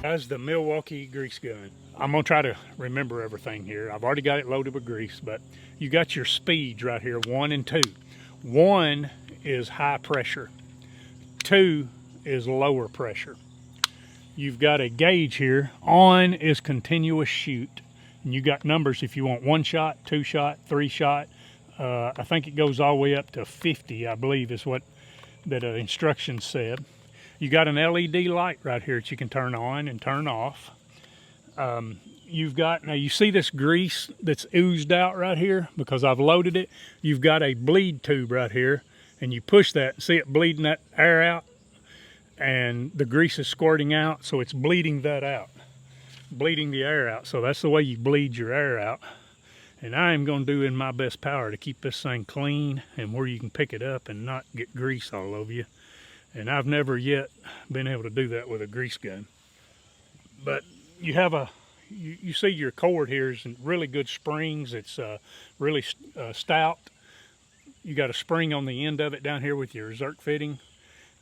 That's the Milwaukee grease gun. I'm gonna try to remember everything here. I've already got it loaded with grease, but you got your speeds right here, 1 and 2. 1 is high pressure, 2 is lower pressure. You've got a gauge here. On is continuous shoot. And you got numbers if you want 1 shot, 2 shot, 3 shot. I think it goes all the way up to 50, I believe is what that instructions said. You got an LED light right here that you can turn on and turn off. You've got, now you see this grease that's oozed out right here because I've loaded it. You've got a bleed tube right here, and you push that, see it bleeding that air out, and the grease is squirting out, so it's bleeding that out, bleeding the air out. So that's the way you bleed your air out. And I am going to do in my best power to keep this thing clean and where you can pick it up and not get grease all over you. And I've never yet been able to do that with a grease gun. But you have a, you see your cord here is in really good springs. It's really stout. You got a spring on the end of it down here with your Zerk fitting.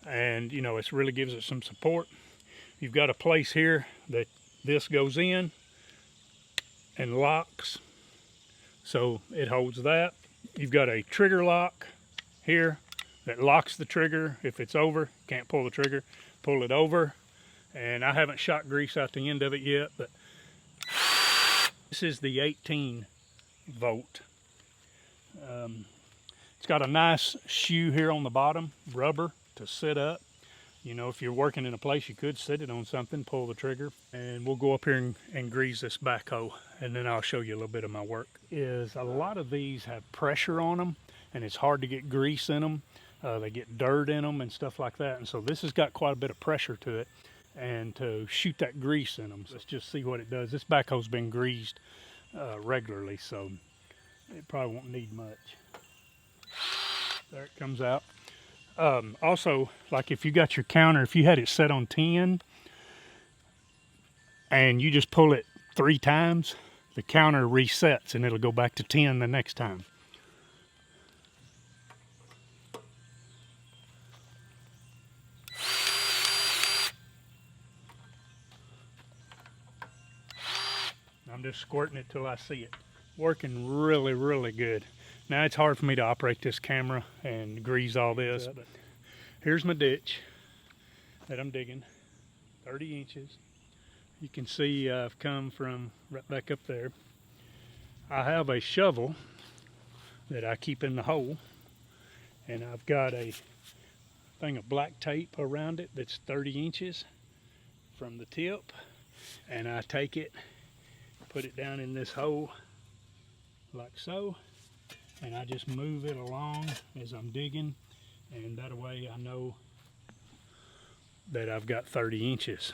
And you know, it really gives it some support. You've got a place here that this goes in and locks. So it holds that. You've got a trigger lock here that locks the trigger. If it's over, can't pull the trigger, pull it over. And I haven't shot grease out the end of it yet, but this is the 18 volt. It's got a nice shoe here on the bottom, rubber to sit up. You know, if you're working in a place, you could sit it on something, pull the trigger, and we'll go up here and grease this backhoe, and then I'll show you a little bit of my work. Is a lot of these have pressure on them, and it's hard to get grease in them. They get dirt in them and stuff like that, and so this has got quite a bit of pressure to it, and to shoot that grease in them. So let's just see what it does. This backhoe's been greased regularly, so it probably won't need much. There it comes out. Also, like if you got your counter, if you had it set on 10 and you just pull it 3 times, the counter resets and it'll go back to 10 the next time. I'm just squirting it till I see it. Working really, really good. Now it's hard for me to operate this camera and grease all this, but here's my ditch that I'm digging, 30 inches. You can see I've come from right back up there. I have a shovel that I keep in the hole, and I've got a thing of black tape around it that's 30 inches from the tip, and I take it, put it down in this hole like so, and I just move it along as I'm digging, and that way I know that I've got 30 inches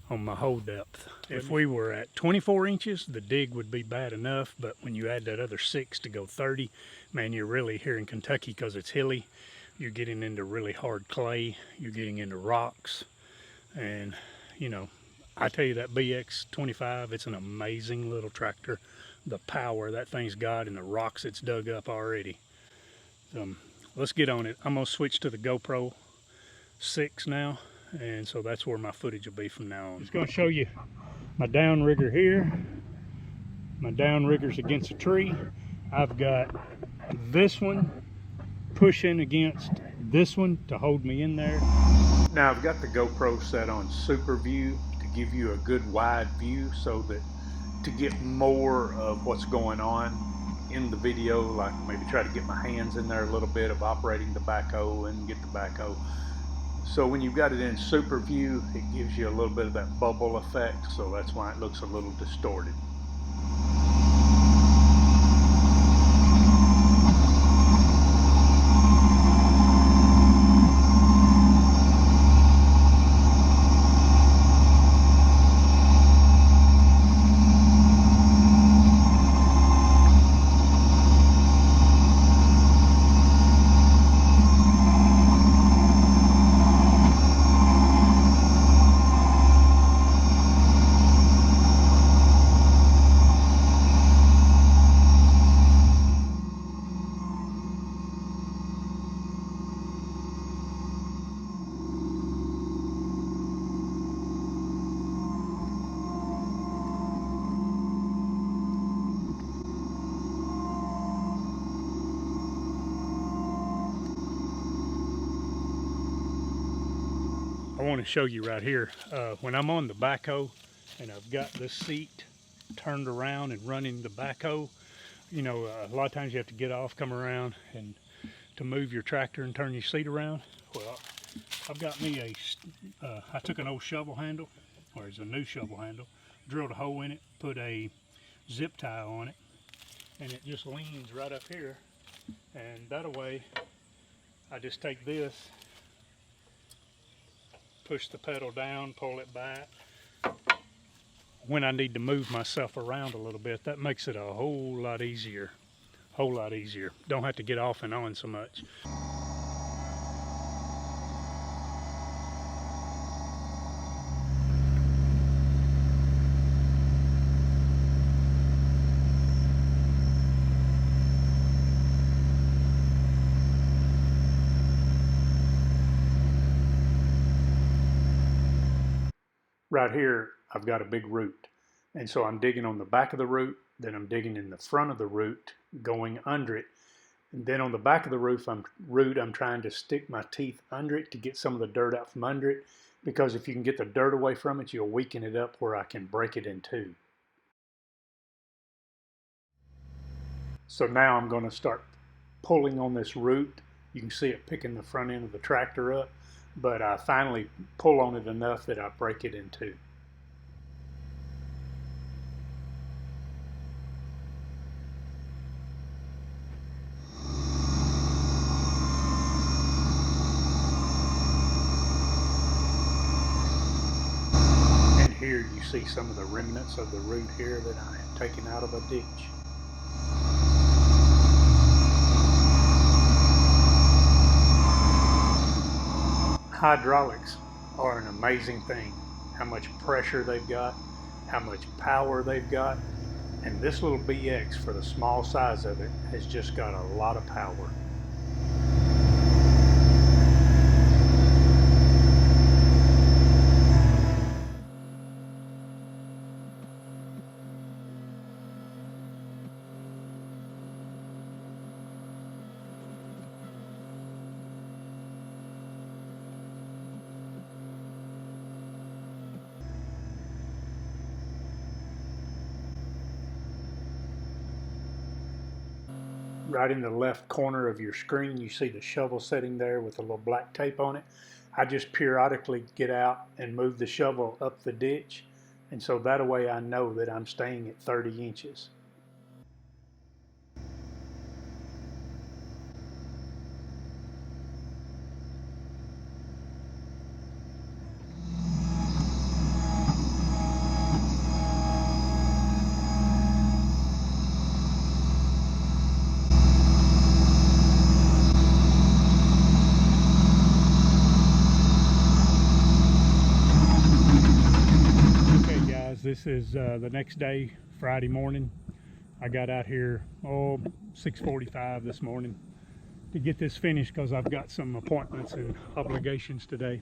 on my hole depth. If we were at 24 inches, the dig would be bad enough, but when you add that other 6 to go 30, man, you're really, here in Kentucky, because it's hilly, you're getting into really hard clay, you're getting into rocks, and you know, I tell you, that BX 25, it's an amazing little tractor. The power that thing's got and the rocks it's dug up already. Let's get on it. I'm gonna switch to the GoPro 6 now, and so that's where my footage will be from now on. Just gonna show you my downrigger here. My downrigger's against a tree. I've got this one pushing against this one to hold me in there. Now I've got the GoPro set on super view to give you a good wide view, so that to get more of what's going on in the video, like maybe try to get my hands in there a little bit of operating the backhoe and get the backhoe. So when you've got it in super view, it gives you a little bit of that bubble effect, so that's why it looks a little distorted. I want to show you right here. When I'm on the backhoe and I've got the seat turned around and running the backhoe, you know, a lot of times you have to get off, come around, and to move your tractor and turn your seat around. Well, I've got me I took an old shovel handle, or it's a new shovel handle, drilled a hole in it, put a zip tie on it, and it just leans right up here. And that way, I just take this, push the pedal down, pull it back. When I need to move myself around a little bit, that makes it a whole lot easier. Whole lot easier. Don't have to get off and on so much. Right here, I've got a big root. And so I'm digging on the back of the root, then I'm digging in the front of the root, going under it. And then on the back of the root, I'm trying to stick my teeth under it to get some of the dirt out from under it. Because if you can get the dirt away from it, you'll weaken it up where I can break it in two. So now I'm going to start pulling on this root. You can see it picking the front end of the tractor up. But I finally pull on it enough that I break it in two. And here you see some of the remnants of the root here that I have taken out of a ditch. Hydraulics are an amazing thing. How much pressure they've got, how much power they've got, and this little BX, for the small size of it, has just got a lot of power. Right in the left corner of your screen, you see the shovel sitting there with a little black tape on it. I just periodically get out and move the shovel up the ditch, and so that way I know that I'm staying at 30 inches. This is the next day, Friday morning. I got out here 6:45 this morning to get this finished because I've got some appointments and obligations today.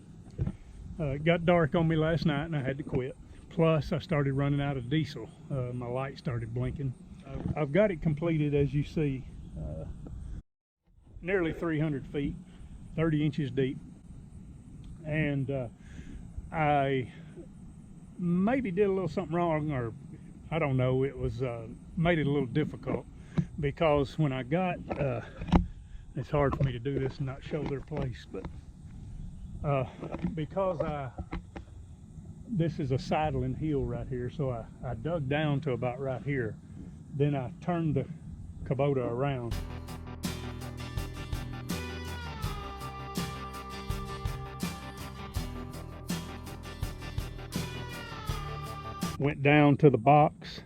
It got dark on me last night and I had to quit. Plus I started running out of diesel. My light started blinking. I've got it completed, as you see, nearly 300 feet, 30 inches deep. And I maybe did a little something wrong, or I don't know, it was made it a little difficult because when I got it's hard for me to do this and not show their place, but because this is a sidling hill right here, so I dug down to about right here, then I turned the Kubota around. Went down to the box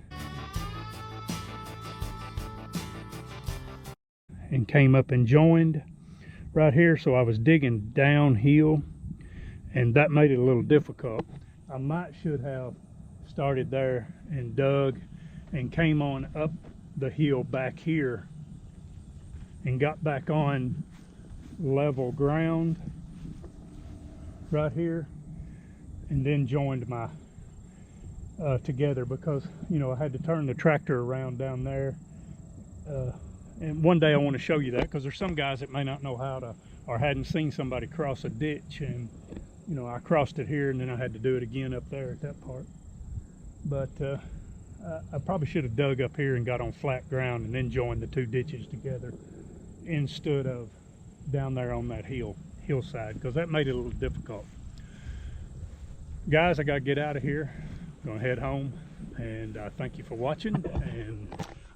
and came up and joined right here. So I was digging downhill and that made it a little difficult. I should have started there and dug and came on up the hill back here and got back on level ground right here and then joined my together, because you know I had to turn the tractor around down there, and one day I want to show you that, because there's some guys that may not know how to, or hadn't seen somebody cross a ditch and you know, I crossed it here and then I had to do it again up there at that part. But I probably should have dug up here and got on flat ground and then joined the two ditches together instead of down there on that hillside, because that made it a little difficult. Guys, I gotta get out of here. I'm gonna head home, and thank you for watching, and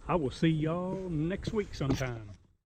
I will see y'all next week sometime.